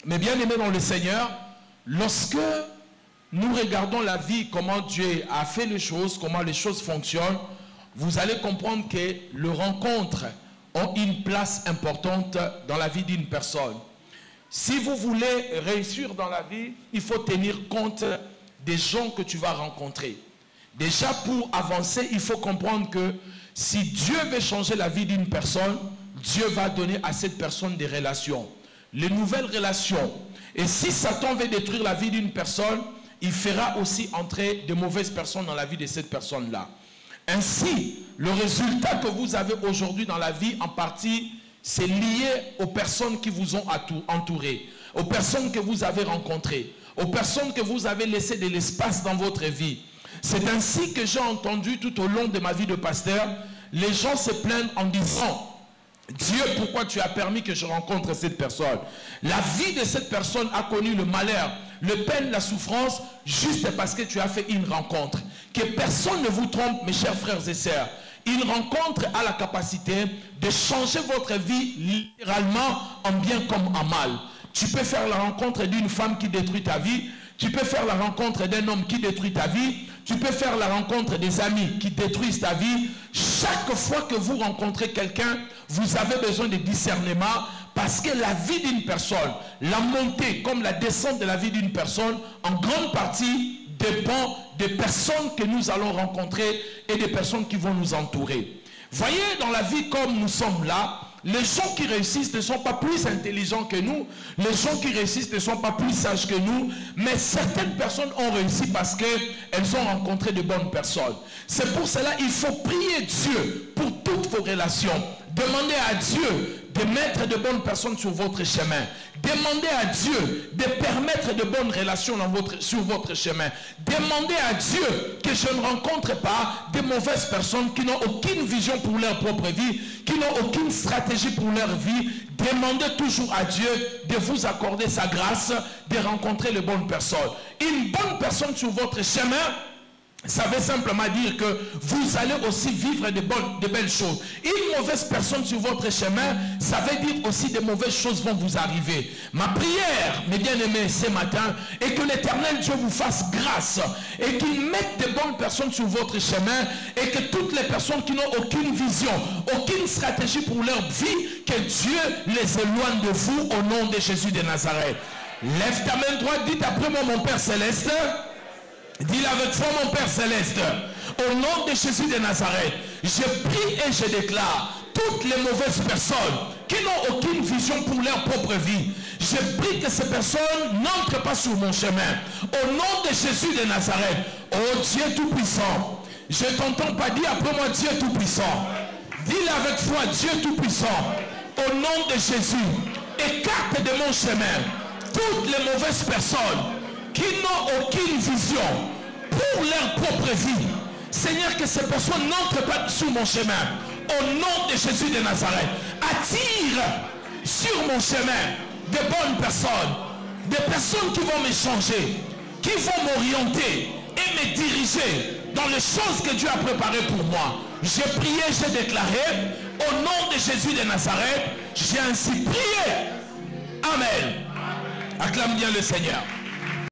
Mais bien aimés dans le Seigneur, lorsque nous regardons la vie, comment Dieu a fait les choses, comment les choses fonctionnent, vous allez comprendre que les rencontres ont une place importante dans la vie d'une personne. Si vous voulez réussir dans la vie, il faut tenir compte des gens que tu vas rencontrer. Déjà, pour avancer, il faut comprendre que si Dieu veut changer la vie d'une personne, Dieu va donner à cette personne des relations, les nouvelles relations. Et si Satan veut détruire la vie d'une personne, il fera aussi entrer de mauvaises personnes dans la vie de cette personne-là. Ainsi, le résultat que vous avez aujourd'hui dans la vie, en partie, c'est lié aux personnes qui vous ont entouré, aux personnes que vous avez rencontrées, aux personnes que vous avez laissé de l'espace dans votre vie. C'est ainsi que j'ai entendu tout au long de ma vie de pasteur, les gens se plaignent en disant: Dieu, pourquoi tu as permis que je rencontre cette personne? La vie de cette personne a connu le malheur, le peine, la souffrance, juste parce que tu as fait une rencontre. Que personne ne vous trompe, mes chers frères et sœurs. Une rencontre a la capacité de changer votre vie littéralement en bien comme en mal. Tu peux faire la rencontre d'une femme qui détruit ta vie. Tu peux faire la rencontre d'un homme qui détruit ta vie. Tu peux faire la rencontre des amis qui détruisent ta vie. Chaque fois que vous rencontrez quelqu'un, vous avez besoin de discernement, parce que la vie d'une personne, la montée comme la descente de la vie d'une personne, en grande partie dépend des personnes que nous allons rencontrer et des personnes qui vont nous entourer. Voyez, dans la vie comme nous sommes là, les gens qui réussissent ne sont pas plus intelligents que nous, les gens qui réussissent ne sont pas plus sages que nous, mais certaines personnes ont réussi parce qu'elles ont rencontré de bonnes personnes. C'est pour cela qu'il faut prier Dieu pour toutes vos relations. Demandez à Dieu de mettre de bonnes personnes sur votre chemin. Demandez à Dieu de permettre de bonnes relations sur votre chemin. Demandez à Dieu que je ne rencontre pas de mauvaises personnes qui n'ont aucune vision pour leur propre vie, qui n'ont aucune stratégie pour leur vie. Demandez toujours à Dieu de vous accorder sa grâce, de rencontrer les bonnes personnes. Une bonne personne sur votre chemin, ça veut simplement dire que vous allez aussi vivre de belles choses. Une mauvaise personne sur votre chemin, ça veut dire aussi de mauvaises choses vont vous arriver. Ma prière, mes bien-aimés, ce matin, est que l'Éternel Dieu vous fasse grâce et qu'il mette de bonnes personnes sur votre chemin et que toutes les personnes qui n'ont aucune vision, aucune stratégie pour leur vie, que Dieu les éloigne de vous au nom de Jésus de Nazareth. Lève ta main droite, dites après moi, mon Père Céleste. Dis-le avec foi, mon Père Céleste. Au nom de Jésus de Nazareth, je prie et je déclare toutes les mauvaises personnes qui n'ont aucune vision pour leur propre vie. Je prie que ces personnes n'entrent pas sur mon chemin. Au nom de Jésus de Nazareth, oh Dieu Tout-Puissant, je t'entends pas dire après moi Dieu Tout-Puissant. Dis-le avec foi, Dieu Tout-Puissant. Au nom de Jésus, écarte de mon chemin toutes les mauvaises personnes qui n'ont aucune vision pour leur propre vie. Seigneur, que ces personnes n'entrent pas sur mon chemin. Au nom de Jésus de Nazareth, attire sur mon chemin de bonnes personnes, des personnes qui vont me changer, qui vont m'orienter et me diriger dans les choses que Dieu a préparées pour moi. J'ai prié, j'ai déclaré, au nom de Jésus de Nazareth, j'ai ainsi prié. Amen. Acclame bien le Seigneur.